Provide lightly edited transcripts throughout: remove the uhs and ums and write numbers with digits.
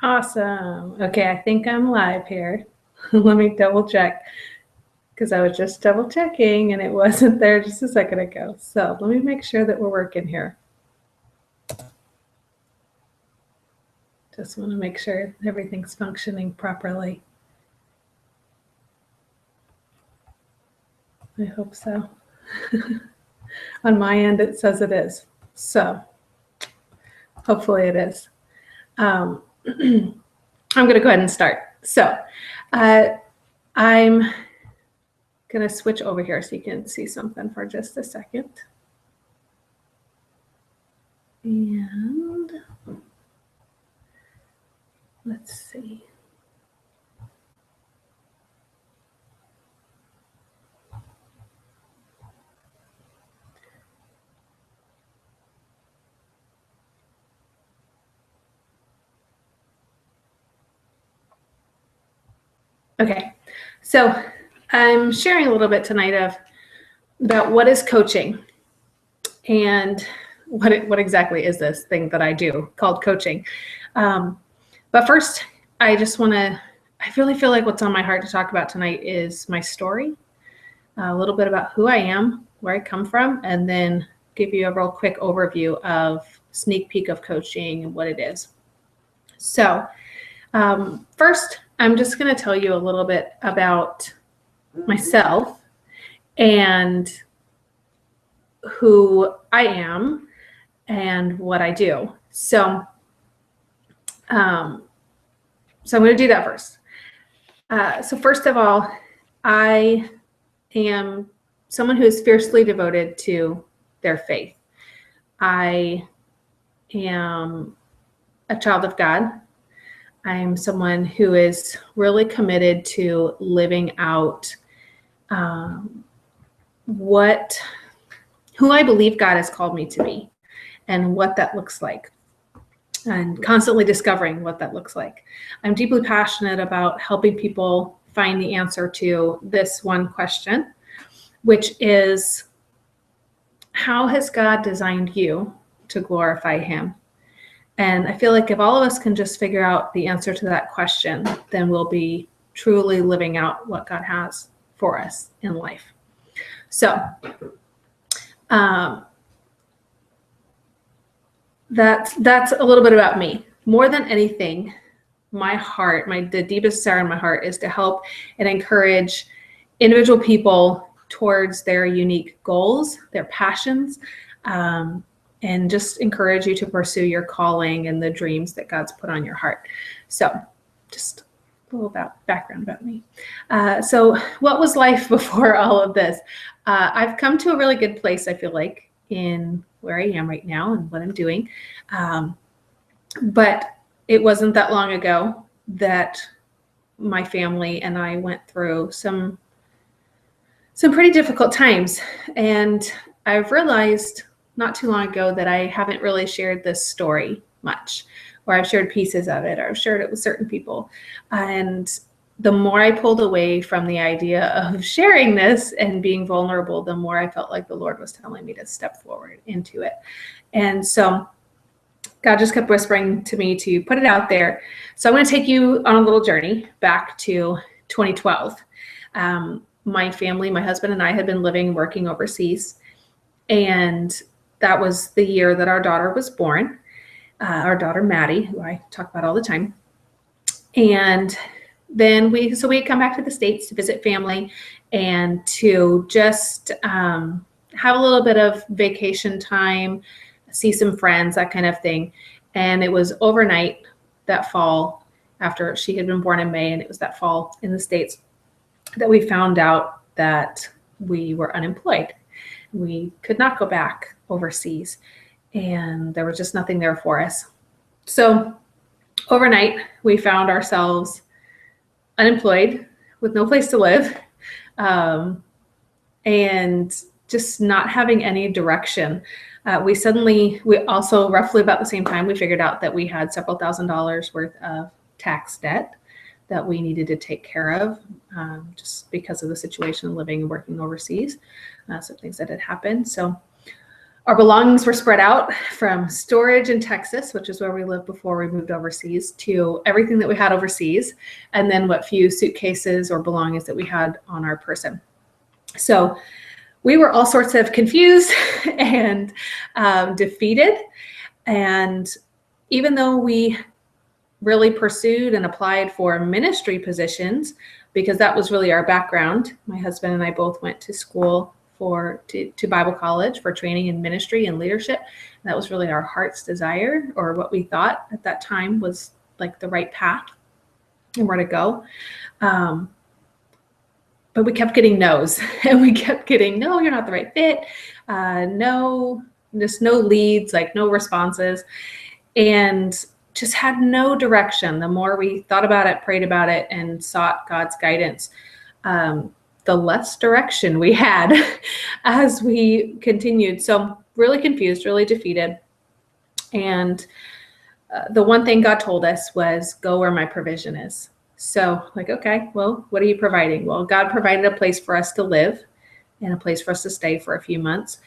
Awesome. Okay, I think I'm live here. Let me double check because I was just double checking and it wasn't there just a second ago. So let me make sure that we're working here. Just want to make sure everything's functioning properly. I hope so. On my end, it says it is. So hopefully it is. I'm going to go ahead and start. So I'm going to switch over here so you can see something for just a second. And let's see. Okay, so I'm sharing a little bit tonight about what is coaching and what exactly is this thing that I do called coaching. But first, I really feel like what's on my heart to talk about tonight is my story, a little bit about who I am, where I come from, and then give you a real quick overview of sneak peek of coaching and what it is. So first, I'm just going to tell you a little bit about myself and who I am and what I do. So I'm going to do that first. So first of all, I am someone who is fiercely devoted to their faith. I am a child of God. I'm someone who is really committed to living out who I believe God has called me to be and what that looks like, and constantly discovering what that looks like. I'm deeply passionate about helping people find the answer to this one question, which is, how has God designed you to glorify Him? And I feel like if all of us can just figure out the answer to that question, then we'll be truly living out what God has for us in life. So that's a little bit about me. More than anything, my heart, the deepest desire in my heart is to help and encourage individual people towards their unique goals, their passions, and just encourage you to pursue your calling and the dreams that God's put on your heart. So just a little background about me. So what was life before all of this? I've come to a really good place, I feel like, in where I am right now and what I'm doing. But it wasn't that long ago that my family and I went through some pretty difficult times. And I've realized not too long ago that I haven't really shared this story much, or I've shared pieces of it, or I've shared it with certain people. And the more I pulled away from the idea of sharing this and being vulnerable, the more I felt like the Lord was telling me to step forward into it. And so God just kept whispering to me to put it out there. So I'm going to take you on a little journey back to 2012. My family, my husband and I had been working overseas. And that was the year that our daughter was born, our daughter, Maddie, who I talk about all the time. And then we had come back to the States to visit family and to just have a little bit of vacation time, see some friends, that kind of thing. And it was overnight that fall, after she had been born in May, and it was that fall in the States, that we found out that we were unemployed. We could not go back overseas, and there was just nothing there for us. So overnight, we found ourselves unemployed with no place to live, and just not having any direction. We also, roughly about the same time, we figured out that we had several $1,000s worth of tax debt that we needed to take care of, just because of the situation living and working overseas, some things that had happened. So Our belongings were spread out from storage in Texas, which is where we lived before we moved overseas, to everything that we had overseas, and then what few suitcases or belongings that we had on our person. So we were all sorts of confused and defeated. And even though we really pursued and applied for ministry positions, because that was really our background, my husband and I both went to school to Bible college for training in ministry and leadership. And that was really our heart's desire, or what we thought at that time was like the right path and where to go. But we kept getting no's, and we kept getting, no, you're not the right fit. No, just no leads, like no responses, and just had no direction. The more we thought about it, prayed about it, and sought God's guidance, the less direction we had as we continued. So really confused, really defeated. And the one thing God told us was, go where my provision is. So like, okay, well, what are you providing? Well, God provided a place for us to live and a place for us to stay for a few months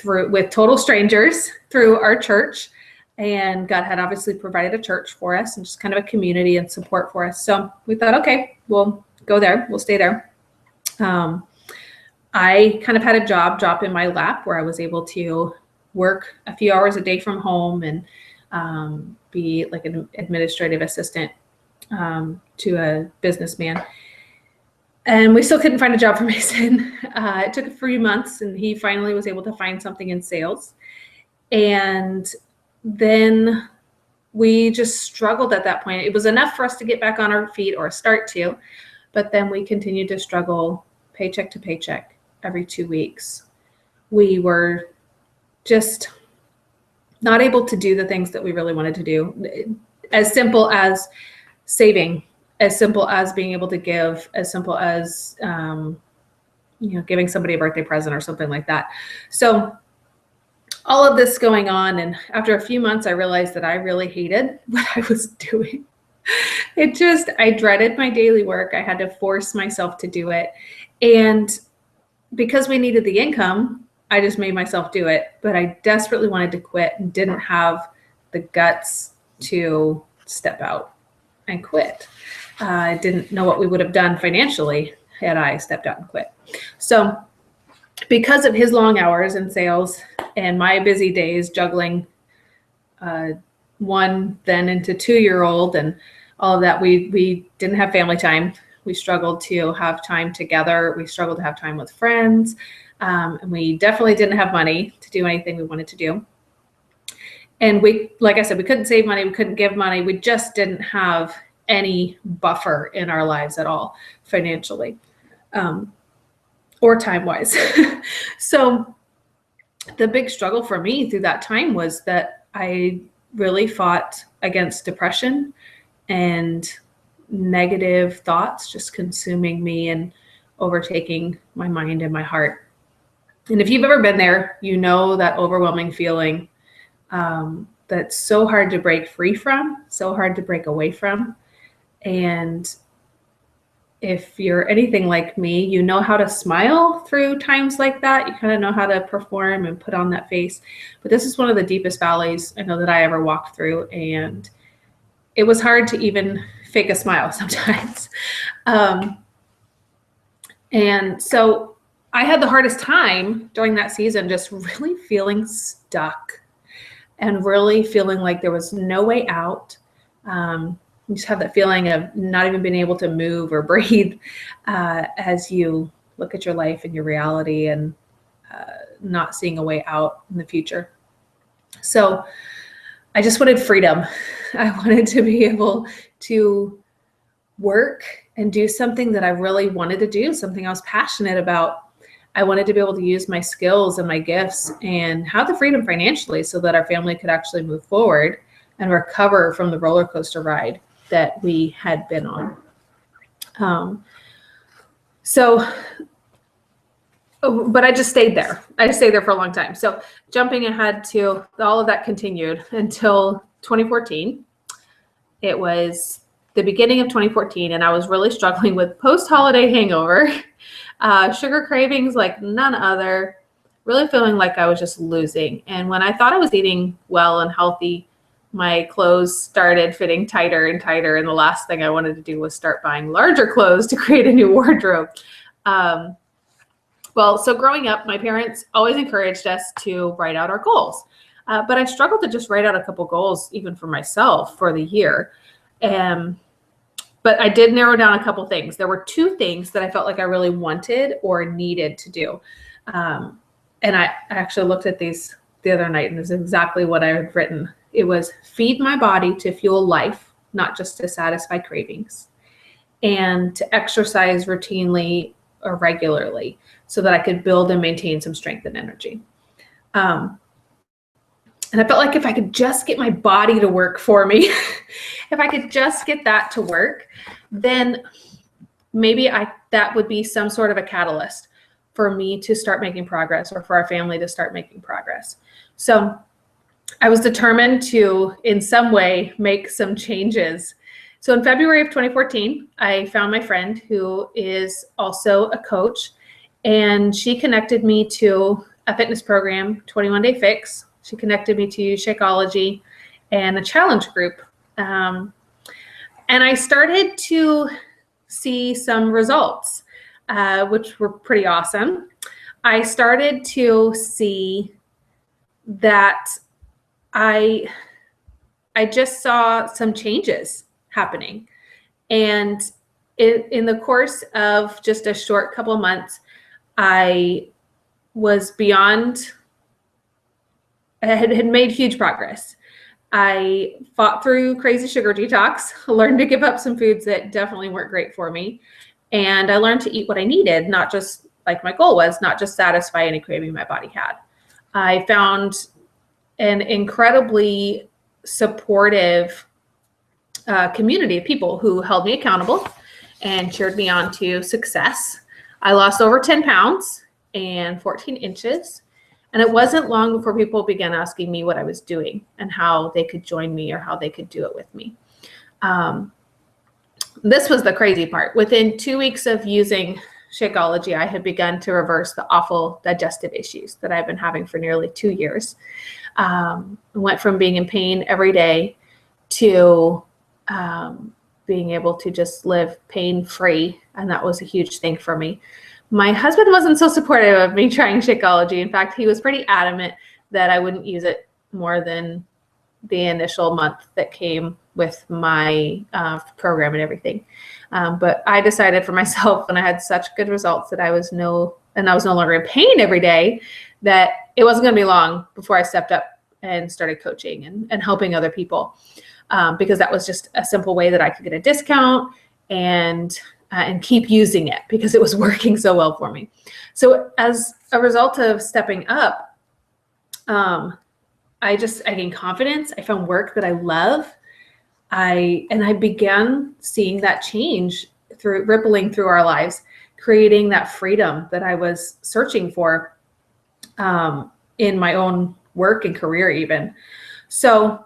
with total strangers through our church. And God had obviously provided a church for us and just kind of a community and support for us. So we thought, okay, we'll go there. We'll stay there. I kind of had a job drop in my lap where I was able to work a few hours a day from home and be like an administrative assistant to a businessman. And we still couldn't find a job for Mason. It took a few months, and he finally was able to find something in sales. And then we just struggled at that point. It was enough for us to get back on our feet, or start to, but then we continued to struggle paycheck to paycheck every 2 weeks. We were just not able to do the things that we really wanted to do. As simple as saving, as simple as being able to give, as simple as giving somebody a birthday present or something like that. So all of this going on, and after a few months, I realized that I really hated what I was doing. I dreaded my daily work. I had to force myself to do it. And because we needed the income, I just made myself do it. But I desperately wanted to quit and didn't have the guts to step out and quit. I didn't know what we would have done financially had I stepped out and quit. So because of his long hours in sales and my busy days juggling one then into 2-year-old and all of that, we didn't have family time. We struggled to have time together. We struggled to have time with friends. And we definitely didn't have money to do anything we wanted to do. And like I said, we couldn't save money. We couldn't give money. We just didn't have any buffer in our lives at all, financially or time-wise. So the big struggle for me through that time was that I really fought against depression and negative thoughts just consuming me and overtaking my mind and my heart. And if you've ever been there, you know that overwhelming feeling that's so hard to break free from, so hard to break away from. And if you're anything like me, you know how to smile through times like that. You kind of know how to perform and put on that face. But this is one of the deepest valleys I know that I ever walked through. And it was hard to even fake a smile sometimes. And so I had the hardest time during that season, just really feeling stuck and really feeling like there was no way out. You just have that feeling of not even being able to move or breathe as you look at your life and your reality and not seeing a way out in the future. So I just wanted freedom. I wanted to be able to work and do something that I really wanted to do, something I was passionate about. I wanted to be able to use my skills and my gifts and have the freedom financially so that our family could actually move forward and recover from the roller coaster ride that we had been on. But I just stayed there. I just stayed there for a long time. So jumping ahead to all of that continued until 2014. It was the beginning of 2014, and I was really struggling with post-holiday hangover, sugar cravings like none other, really feeling like I was just losing. And when I thought I was eating well and healthy, my clothes started fitting tighter and tighter. And the last thing I wanted to do was start buying larger clothes to create a new wardrobe. So growing up, my parents always encouraged us to write out our goals. But I struggled to just write out a couple goals, even for myself, for the year. But I did narrow down a couple things. There were 2 things that I felt like I really wanted or needed to do. And I actually looked at these the other night, and this is exactly what I had written. It was feed my body to fuel life, not just to satisfy cravings, and to exercise routinely or regularly so that I could build and maintain some strength and energy. And I felt like if I could just get my body to work for me, if I could just get that to work, then maybe that would be some sort of a catalyst for me to start making progress, or for our family to start making progress. So I was determined to, in some way, make some changes. So in February of 2014, I found my friend who is also a coach, and she connected me to a fitness program, 21 Day Fix. She connected me to Shakeology and a challenge group. And I started to see some results, which were pretty awesome. I started to see that I just saw some changes happening. And in the course of just a short couple of months, I had made huge progress. I fought through crazy sugar detox, learned to give up some foods that definitely weren't great for me. And I learned to eat what I needed, not just like my goal was, not just satisfy any craving my body had. I found an incredibly supportive community of people who held me accountable and cheered me on to success. I lost over 10 pounds and 14 inches. And it wasn't long before people began asking me what I was doing and how they could join me or how they could do it with me. This was the crazy part. Within 2 weeks of using Shakeology, I had begun to reverse the awful digestive issues that I've been having for nearly 2 years. Went from being in pain every day to being able to just live pain-free. And that was a huge thing for me. My husband wasn't so supportive of me trying Shakeology. In fact, he was pretty adamant that I wouldn't use it more than the initial month that came with my program and everything. But I decided for myself, when I had such good results that I was no longer in pain every day, that it wasn't going to be long before I stepped up and started coaching and helping other people, because that was just a simple way that I could get a discount and keep using it because it was working so well for me. So as a result of stepping up, I gained confidence. I found work that I love. I began seeing that change rippling through our lives, creating that freedom that I was searching for in my own work and career even. So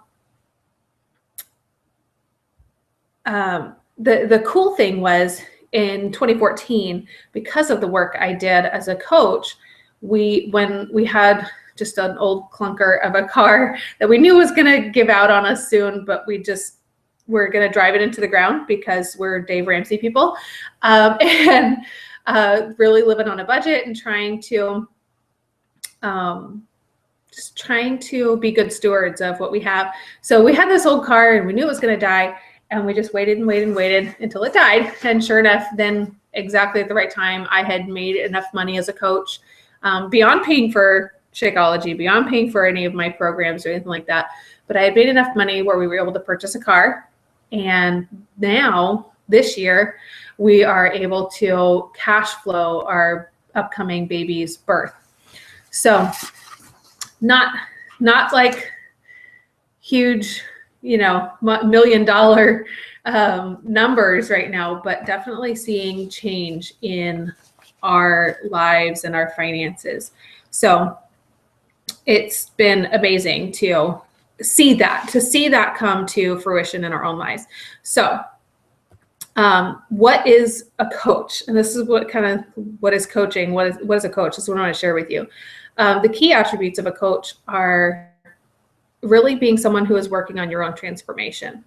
the cool thing was, in 2014, because of the work I did as a coach, when we had just an old clunker of a car that we knew was going to give out on us soon, but we're going to drive it into the ground because we're Dave Ramsey people, and really living on a budget and trying to be good stewards of what we have. So we had this old car and we knew it was going to die. And we just waited and waited and waited until it died. And sure enough, then exactly at the right time, I had made enough money as a coach, beyond paying for Shakeology, beyond paying for any of my programs or anything like that. But I had made enough money where we were able to purchase a car. And now, this year, we are able to cash flow our upcoming baby's birth. So not like huge, $1 million numbers right now, but definitely seeing change in our lives and our finances. So it's been amazing to see that come to fruition in our own lives. So what is a coach? And this is what is coaching? What is a coach? This is what I want to share with you. The key attributes of a coach are really being someone who is working on your own transformation.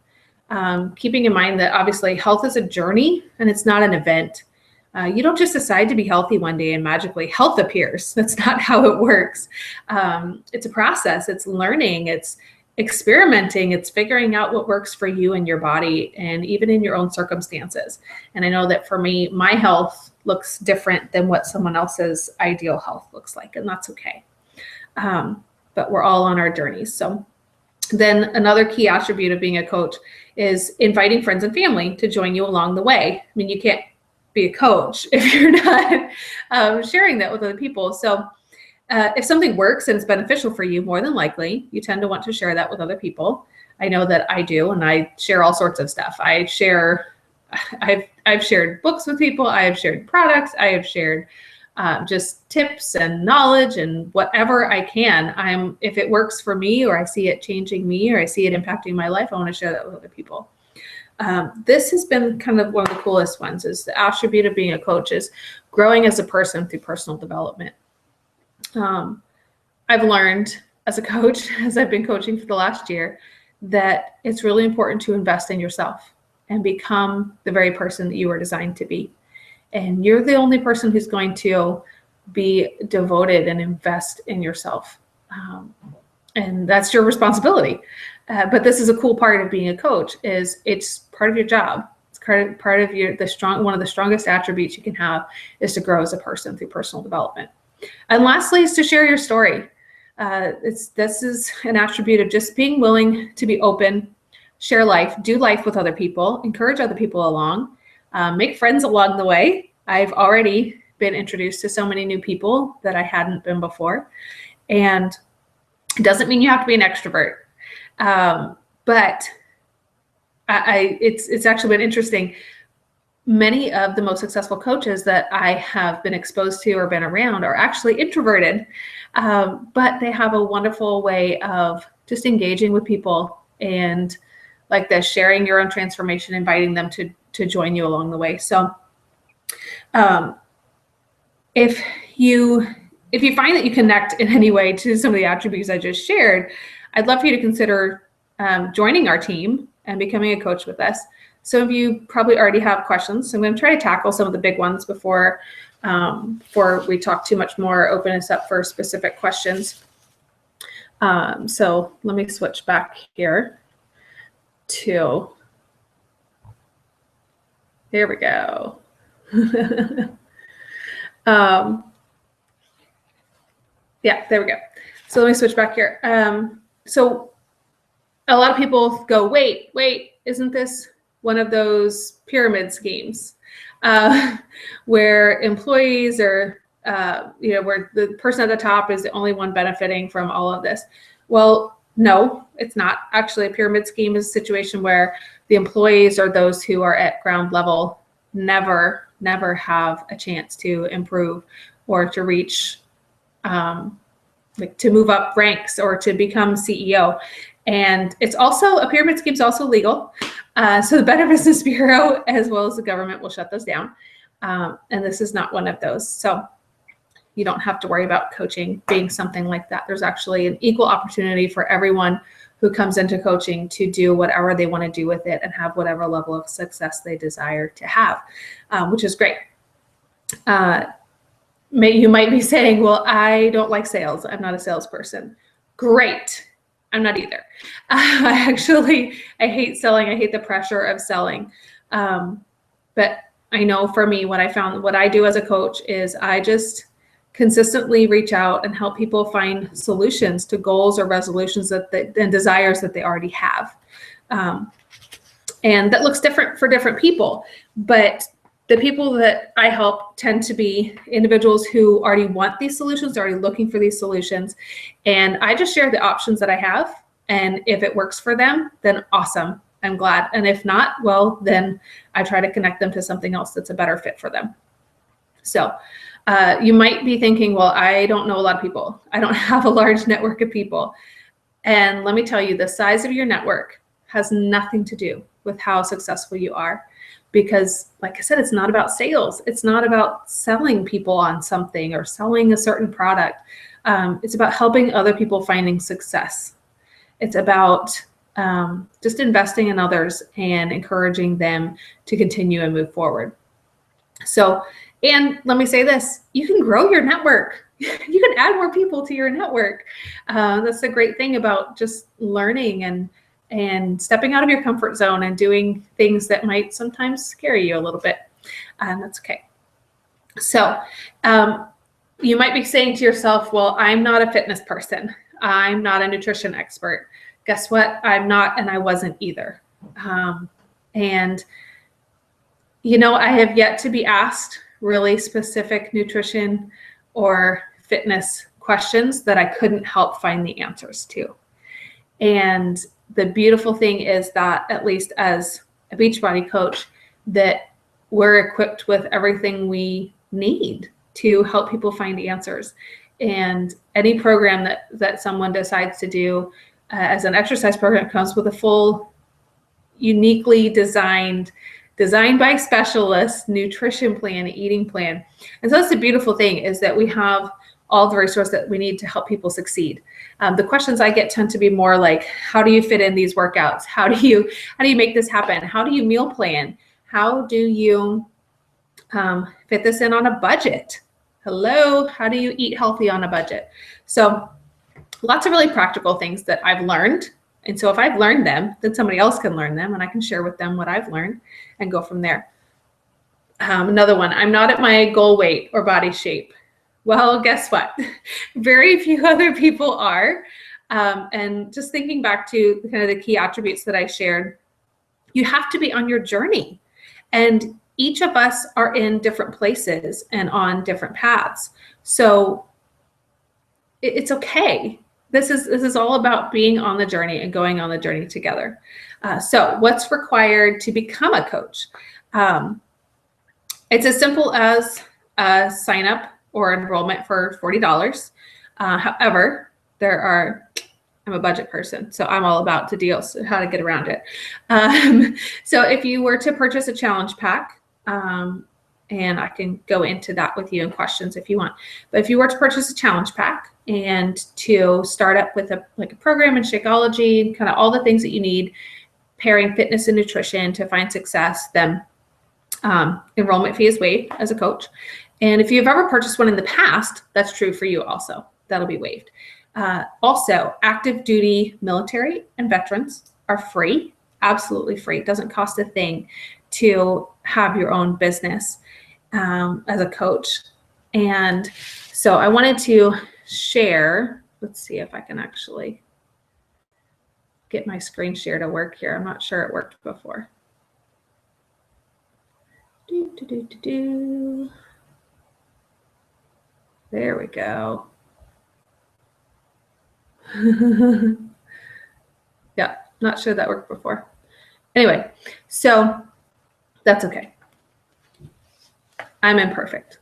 Keeping in mind that obviously health is a journey and it's not an event. You don't just decide to be healthy one day and magically health appears. That's not how it works. It's a process. It's learning. It's experimenting. It's figuring out what works for you and your body and even in your own circumstances. And I know that for me, my health looks different than what someone else's ideal health looks like, and that's okay. But we're all on our journeys. So then another key attribute of being a coach is inviting friends and family to join you along the way. I mean, you can't be a coach if you're not sharing that with other people. So if something works and it's beneficial for you, more than likely, you tend to want to share that with other people. I know that I do, and I share all sorts of stuff. I've shared books with people. I have shared products. I have shared just tips and knowledge and whatever I can. If it works for me, or I see it changing me, or I see it impacting my life, I want to share that with other people. This has been kind of one of the coolest ones, is the attribute of being a coach is growing as a person through personal development. I've learned as a coach, as I've been coaching for the last year, that it's really important to invest in yourself and become the very person that you were designed to be. And you're the only person who's going to be devoted and invest in yourself. And that's your responsibility. But this is a cool part of being a coach, is it's part of your job. It's part of one of the strongest attributes you can have is to grow as a person through personal development. And lastly is to share your story. This is an attribute of just being willing to be open, share life, do life with other people, encourage other people along, make friends along the way. I've already been introduced to so many new people that I hadn't been before. And it doesn't mean you have to be an extrovert. But it's actually been interesting. Many of the most successful coaches that I have been exposed to or been around are actually introverted, but they have a wonderful way of just engaging with people and like this, sharing your own transformation, inviting them to join you along the way. So if you find that you connect in any way to some of the attributes I just shared, I'd love for you to consider joining our team and becoming a coach with us. Some of you probably already have questions, so I'm going to try to tackle some of the big ones before we talk too much more, open us up for specific questions. So let me switch back here to, here we go. Yeah, there we go. So let me switch back here. So a lot of people go, wait, isn't this one of those pyramid schemes where employees are, where the person at the top is the only one benefiting from all of this? Well, no, it's not. Actually, a pyramid scheme is a situation where the employees or those who are at ground level never have a chance to improve or to reach, like to move up ranks or to become CEO. And it's also, a pyramid scheme is also legal. So the Better Business Bureau, as well as the government, will shut those down. And this is not one of those. So you don't have to worry about coaching being something like that. There's actually an equal opportunity for everyone who comes into coaching to do whatever they want to do with it and have whatever level of success they desire to have, which is great. You might be saying, well, I don't like sales. I'm not a salesperson. Great. I'm not either. I hate selling. I hate the pressure of selling. But I know for me, what I do as a coach is I just consistently reach out and help people find solutions to goals or resolutions and desires that they already have. And that looks different for different people, but the people that I help tend to be individuals who already want these solutions, already looking for these solutions. And I just share the options that I have. And if it works for them, then awesome. I'm glad. And if not, well, then I try to connect them to something else that's a better fit for them. So you might be thinking, well, I don't know a lot of people. I don't have a large network of people. And let me tell you, the size of your network has nothing to do with how successful you are. because like I said, it's not about sales. It's not about selling people on something or selling a certain product. It's about helping other people finding success. It's about just investing in others and encouraging them to continue and move forward. So, and let me say this, you can grow your network. You can add more people to your network. That's the great thing about just learning and stepping out of your comfort zone and doing things that might sometimes scare you a little bit. That's okay. So you might be saying to yourself, well, I'm not a fitness person. I'm not a nutrition expert. Guess what? I'm not, and I wasn't either. And I have yet to be asked really specific nutrition or fitness questions that I couldn't help find the answers to. And the beautiful thing is that, at least as a Beachbody coach, that we're equipped with everything we need to help people find answers. And any program that someone decides to do as an exercise program comes with a full, uniquely designed by specialists nutrition plan, eating plan. And so that's the beautiful thing, is that we have all the resources that we need to help people succeed. The questions I get tend to be more like, how do you fit in these workouts? How do you make this happen? How do you meal plan? How do you fit this in on a budget? Hello, how do you eat healthy on a budget? So lots of really practical things that I've learned. And so if I've learned them, then somebody else can learn them, and I can share with them what I've learned and go from there. Another one, I'm not at my goal weight or body shape. Well, guess what? Very few other people are. And just thinking back to kind of the key attributes that I shared, you have to be on your journey. And each of us are in different places and on different paths. So it's okay. This is all about being on the journey and going on the journey together. So what's required to become a coach? It's as simple as a sign up or enrollment for $40. However, I'm a budget person, so I'm all about the deals, how to get around it. So if you were to purchase a challenge pack, and I can go into that with you in questions if you want, but if you were to purchase a challenge pack and to start up with a program in Shakeology, kind of all the things that you need, pairing fitness and nutrition to find success, then enrollment fee is waived as a coach. And if you've ever purchased one in the past, that's true for you also. That'll be waived. Also, active duty military and veterans are free, absolutely free. It doesn't cost a thing to have your own business as a coach. And so I wanted to share, let's see if I can actually get my screen share to work here. I'm not sure it worked before. There we go. Yeah, not sure that worked before. Anyway, so that's okay. I'm imperfect.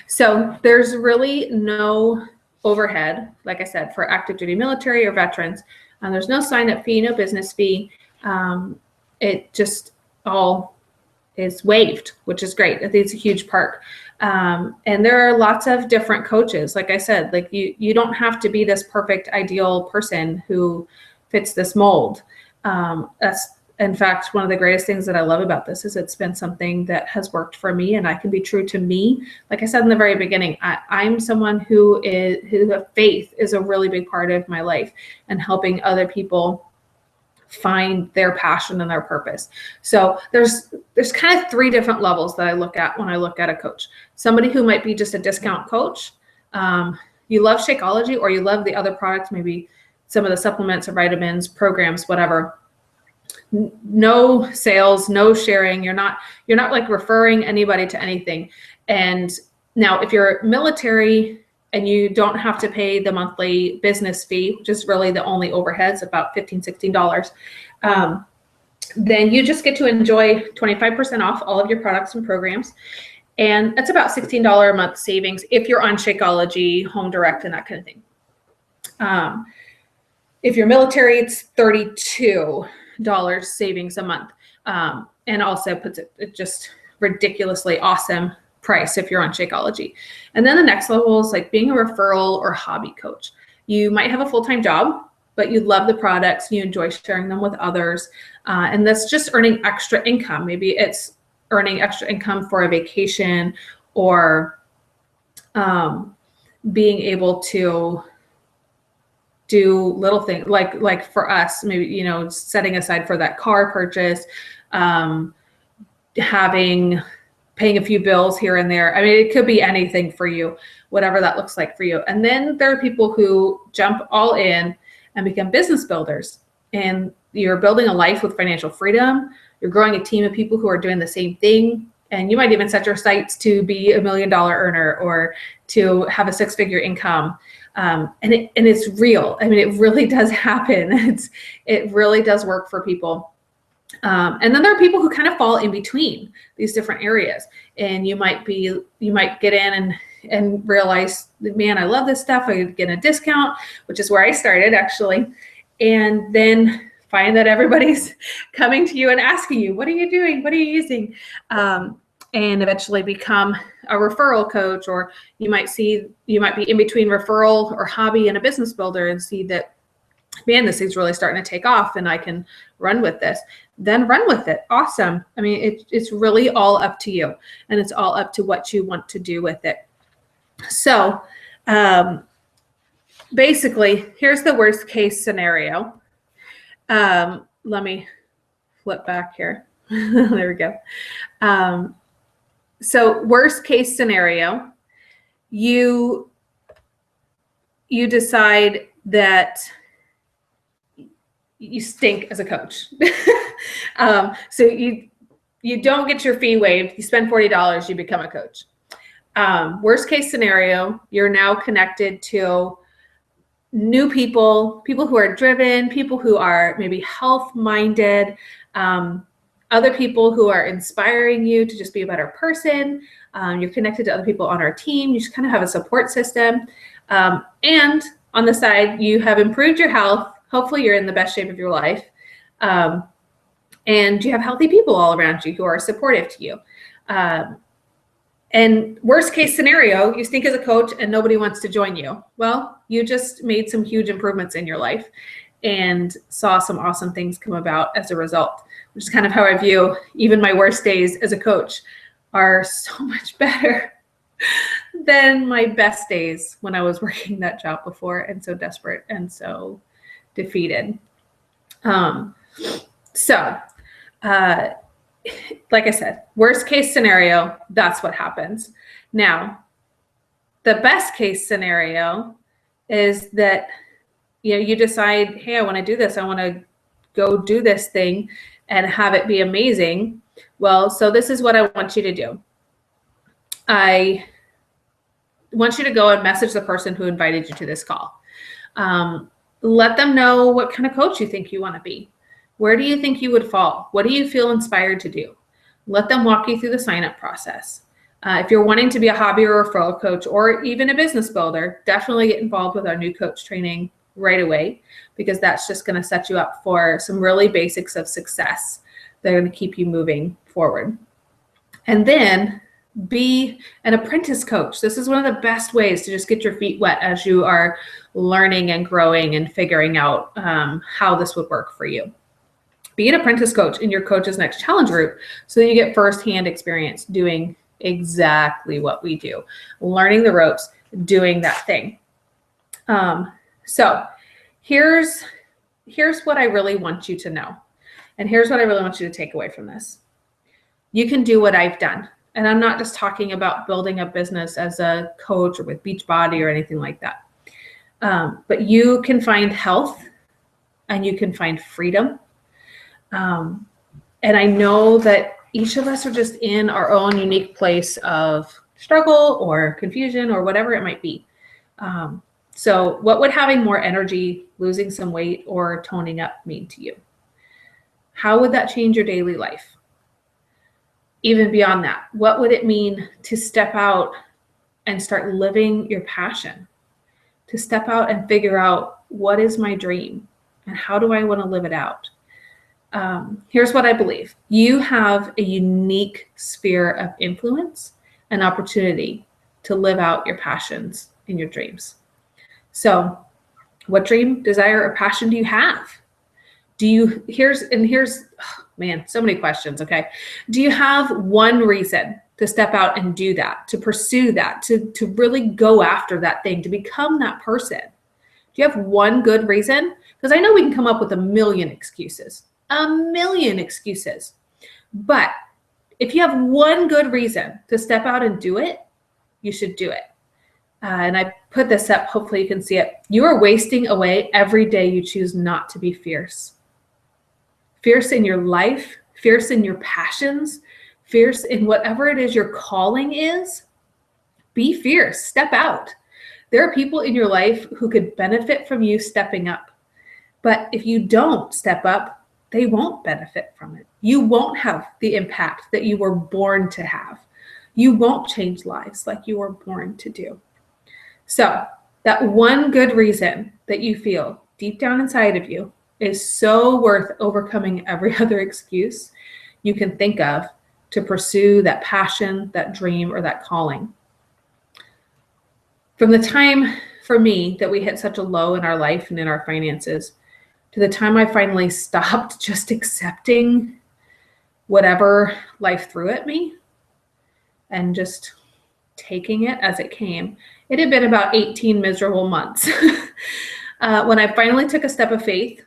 So there's really no overhead, like I said, for active duty military or veterans. There's no sign-up fee, no business fee. It just all is waived, which is great. I think it's a huge perk. And there are lots of different coaches. Like I said, like you don't have to be this perfect, ideal person who fits this mold. That's, in fact, one of the greatest things that I love about this is it's been something that has worked for me, and I can be true to me. Like I said in the very beginning, I'm someone who faith is a really big part of my life, and helping other people find their passion and their purpose. So there's kind of three different levels that I look at when I look at a coach. Somebody who might be just a discount coach. You love Shakeology, or you love the other products, maybe some of the supplements or vitamins, programs, whatever. No sales, no sharing. You're not like referring anybody to anything. And now if you're military and you don't have to pay the monthly business fee, which is really the only overheads, about $15, $16, then you just get to enjoy 25% off all of your products and programs. And that's about $16 a month savings if you're on Shakeology, Home Direct, and that kind of thing. If you're military, it's $32 savings a month. and also puts it just ridiculously awesome price if you're on Shakeology. And then the next level is like being a referral or hobby coach. You might have a full-time job, but you love the products, you enjoy sharing them with others. And that's just earning extra income. Maybe it's earning extra income for a vacation, or being able to do little things like for us, maybe, you know, setting aside for that car purchase, paying a few bills here and there. I mean, it could be anything for you, whatever that looks like for you. And then there are people who jump all in and become business builders, and you're building a life with financial freedom. You're growing a team of people who are doing the same thing. And you might even set your sights to be $1 million earner, or to have a 6-figure income. And it's real. I mean, it really does happen. It really does work for people. And then there are people who kind of fall in between these different areas, and you might get in and realize, man, I love this stuff. I get a discount, which is where I started actually. And then find that everybody's coming to you and asking you, what are you doing? What are you using? And eventually become a referral coach, or you might be in between referral or hobby and a business builder and see that, man, this thing's really starting to take off and I can run with this. Then run with it. Awesome. I mean, it's really all up to you, and it's all up to what you want to do with it. So basically, here's the worst case scenario. Let me flip back here. There we go. So worst case scenario, you decide that you stink as a coach. So you don't get your fee waived. You spend $40, you become a coach. Worst case scenario, you're now connected to new people who are driven, people who are maybe health-minded, other people who are inspiring you to just be a better person. You're connected to other people on our team. You just kind of have a support system. And on the side, you have improved your health. Hopefully you're in the best shape of your life. And you have healthy people all around you who are supportive to you. And worst case scenario, you stink as a coach and nobody wants to join you. Well, you just made some huge improvements in your life and saw some awesome things come about as a result, which is kind of how I view even my worst days as a coach are so much better than my best days when I was working that job before and so desperate and so defeated. Like I said, worst case scenario, that's what happens. Now, the best case scenario is that, you know, you decide, hey, I want to do this. I want to go do this thing and have it be amazing. Well, so this is what I want you to do. I want you to go and message the person who invited you to this call. Let them know what kind of coach you think you want to be. Where do you think you would fall? What do you feel inspired to do? Let them walk you through the sign-up process. If you're wanting to be a hobby or referral coach or even a business builder, definitely get involved with our new coach training right away, because that's just going to set you up for some really basics of success that are going to keep you moving forward. And then be an apprentice coach. This is one of the best ways to just get your feet wet as you are learning and growing and figuring out how this would work for you. Be an apprentice coach in your Coach's Next Challenge group so that you get firsthand experience doing exactly what we do, learning the ropes, doing that thing. So here's what I really want you to know. And here's what I really want you to take away from this. You can do what I've done. And I'm not just talking about building a business as a coach or with Beachbody or anything like that. But you can find health and you can find freedom. And I know that each of us are just in our own unique place of struggle or confusion or whatever it might be. So what would having more energy, losing some weight, or toning up mean to you? How would that change your daily life? Even beyond that, what would it mean to step out and start living your passion? To step out and figure out, what is my dream and how do I want to live it out? Here's what I believe. You have a unique sphere of influence and opportunity to live out your passions and your dreams. So what dream, desire, or passion do you have? Here's, oh man, so many questions, okay? Do you have one reason to step out and do that, to pursue that, to really go after that thing, to become that person? Do you have one good reason? Because I know we can come up with a million excuses. But if you have one good reason to step out and do it, you should do it. And I put this up, hopefully you can see it. You are wasting away every day you choose not to be fierce. Fierce in your life, fierce in your passions, fierce in whatever it is your calling is. Be fierce, step out. There are people in your life who could benefit from you stepping up. But if you don't step up, they won't benefit from it. You won't have the impact that you were born to have. You won't change lives like you were born to do. So that one good reason that you feel deep down inside of you is so worth overcoming every other excuse you can think of to pursue that passion, that dream, or that calling. From the time for me that we hit such a low in our life and in our finances, to the time I finally stopped just accepting whatever life threw at me and just taking it as it came, it had been about 18 miserable months. When I finally took a step of faith,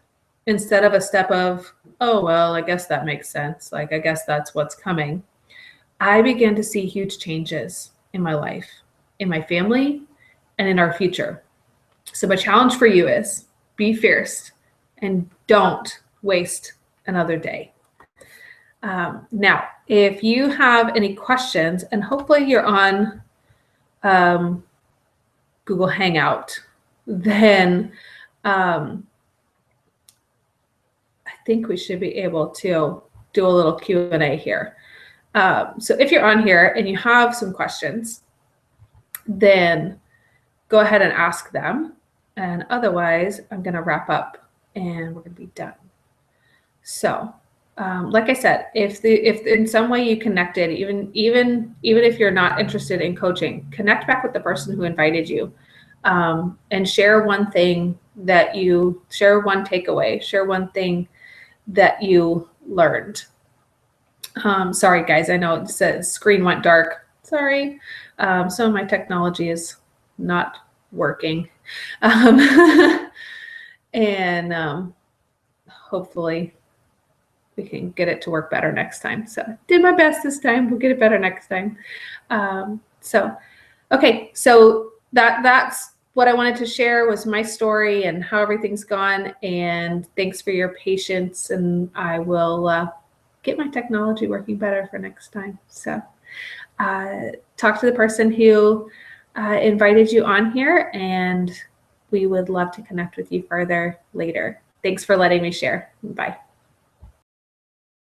instead of a step of, oh, well, I guess that makes sense. Like, I guess that's what's coming. I began to see huge changes in my life, in my family, and in our future. So my challenge for you is be fierce and don't waste another day. Now, if you have any questions, and hopefully you're on Google Hangout, then I think we should be able to do a little Q&A here. So if you're on here and you have some questions, then go ahead and ask them. And otherwise, I'm going to wrap up and we're going to be done. So like I said, if in some way you connected, even if you're not interested in coaching, connect back with the person who invited you, and share one thing that share one takeaway, share one thing that you learned. Sorry guys, I know it says screen went dark. Sorry. Some of my technology is not working. And hopefully we can get it to work better next time. So did my best this time. We'll get it better next time. Okay, so that's what I wanted to share was my story and how everything's gone. And thanks for your patience. And I will get my technology working better for next time. So talk to the person who invited you on here, and we would love to connect with you further later. Thanks for letting me share. Bye.